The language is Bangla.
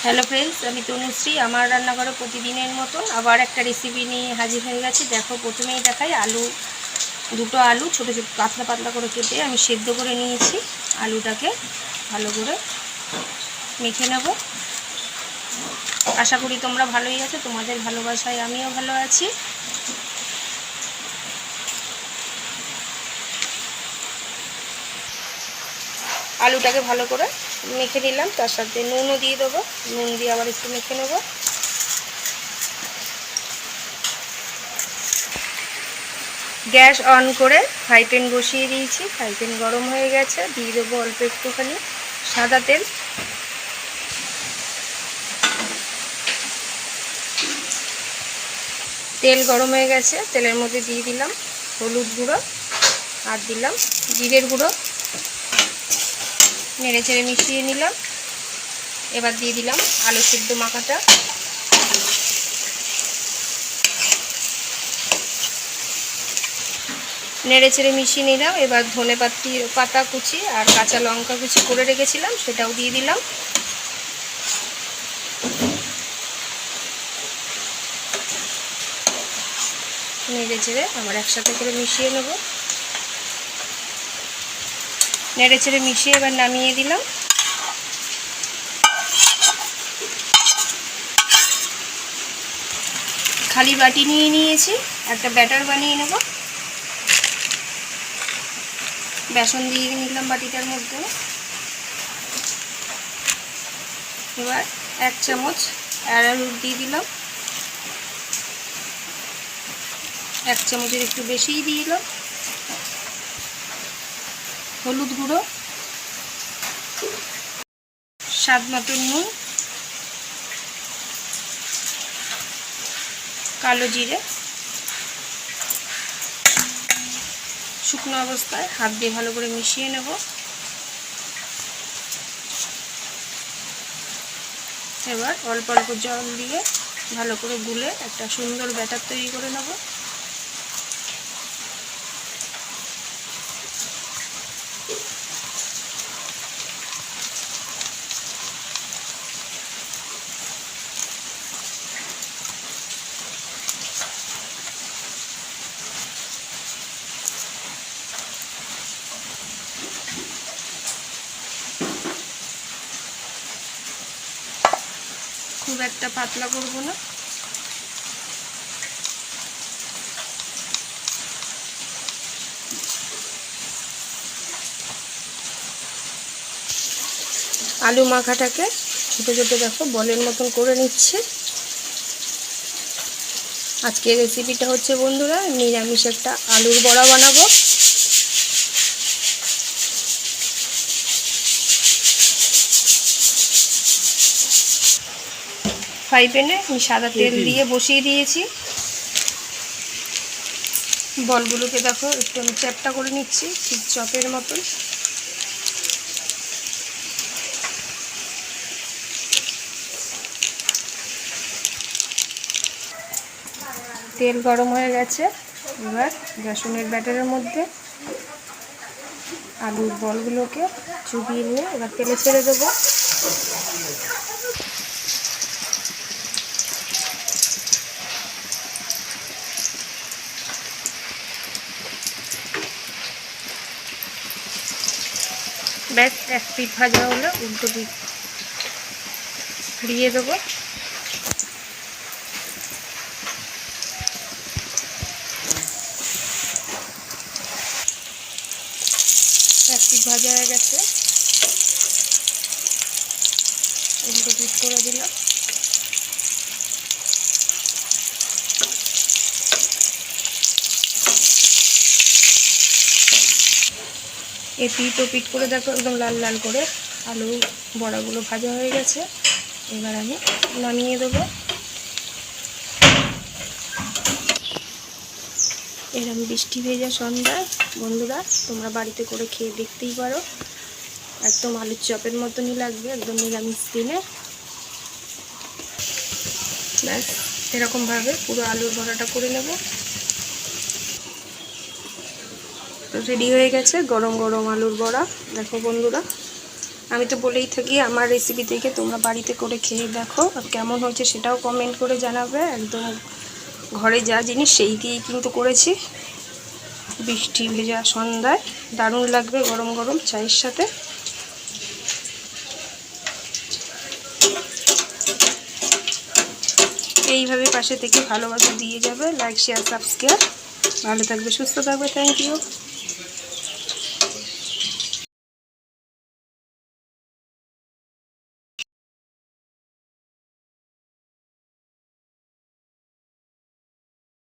हेलो फ्रेंड्स আমি তনুশ্রী আমার রান্নাঘরে প্রতিদিনের মতন আবার একটা রেসিপি নিয়ে হাজির হয়ে গেছি। দেখো প্রথমেই দেখাই দুটো আলু ছোট ছোট পাতলা পাতলা করে কেটে আমি সেদ্ধ করে নিয়েছি। আলুটাকে ভালো করে মেখে নেব। আশা করি তোমরা ভালোই আছো, তোমাদের ভালোবাসায় আমিও ভালো আছি। আলুটাকে ভালো করে মেখে নিলাম, তার সাথে নুনও দিয়ে দেবো। নুন দিয়ে আবার একটু মেখে নেব। গ্যাস অন করে ফ্রাই প্যান বসিয়ে দিয়েছি। ফ্রাই প্যান গরম হয়ে গেছে, দিয়ে দেবো অল্প একটুখানি সাদা তেল। তেল গরম হয়ে গেছে, তেলের মধ্যে দিয়ে দিলাম হলুদ গুঁড়ো আর দিলাম জিরের গুঁড়ো। নেড়ে চেড়ে মিশিয়ে নিলাম। এবার দিয়ে দিলাম আলু সিদ্ধ মাখাটা। নেড়ে চেড়ে মিশিয়ে নিলাম। এবার ধনে পাতা কুচি আর কাঁচা লঙ্কা কুচি করে রেখেছিলাম, সেটাও দিয়ে দিলাম। নেড়ে চেড়ে আবার একসাথে করে মিশিয়ে নেব। নেড়ে চেড়ে মিশিয়ে এবার নামিয়ে দিলাম। খালি বাটি নিয়ে নিয়েছি, একটা ব্যাটার বানিয়ে নেব। বেসন দিয়ে নিলাম বাটিটার মধ্যে। এবার 1 চামচ অ্যারারুট দিয়ে দিলাম। 1 চামচের একটু বেশিই দিয়ে দিলাম। হলুদ গুঁড়ো, স্বাদ মতো নুন, কালো জিরে। শুকনো অবস্থায় হাত দিয়ে ভালো করে মিশিয়ে নেব। এবার অল্প অল্প জল দিয়ে ভালো করে গুলে একটা সুন্দর ব্যাটার তৈরি করে নেব। খুব একটা পাতলা করব না। আলু মাখাটাকে ছোটো ছোটো দেখো বলের মতন করে নিচ্ছে। আজকের রেসিপিটা হচ্ছে বন্ধুরা নিরামিষ একটা আলুর বড়া বানাবো। ফ্রাই প্যানে আমি সাদা তেল দিয়ে বসিয়ে দিয়েছি। বলগুলোকে দেখো একটু আমি চ্যাপটা করে নিচ্ছি, ঠিক চপের মতন। তেল গরম হয়ে গেছে। এবার বেসনের ব্যাটারের মধ্যে আলুর বলগুলোকে চুবিয়ে নিয়ে এবার তেলে ছেড়ে দেবো। ব্যাস এক পিঠ ভাজা হলে উল্টো পিঠ ঘুরিয়ে দেবো। এক পিঠ ভাজা হয়ে গেছে, উল্টো পিঠ করে দিলাম। এই পিঠ ও পিঠ করে দেখো একদম লাল লাল করে আলু বড়াগুলো ভাজা হয়ে গেছে। এবার আমি নামিয়ে দেবো। এরকম বৃষ্টি ভেজা সন্ধ্যায় বন্ধুরা তোমরা বাড়িতে করে খেয়ে দেখতেই পারো। একদম আলুর চপের মতনই লাগবে, একদম নিরামিষ দিনে। ব্যাস এরকমভাবে পুরো আলুর বড়াটা করে নেব। রেডি হয়ে গেছে গরম গরম আলুর বড়া। দেখো বন্ধুরা আমি তো বলেই থাকি আমার রেসিপি দেখে তোমরা বাড়িতে করে খেয়ে দেখো, আর কেমন হয়েছে সেটাও কমেন্ট করে জানাবে। একদম ঘরে যা জিনিস সেই দিয়েই কিন্তু করেছি। বৃষ্টি ভেজা সন্ধ্যায় দারুণ লাগবে গরম গরম চায়ের সাথে। এইভাবে পাশে থেকে ভালোবাসা দিয়ে যাবে, লাইক শেয়ার সাবস্ক্রাইব। ভালো থাকবে, সুস্থ থাকবে। Thank you.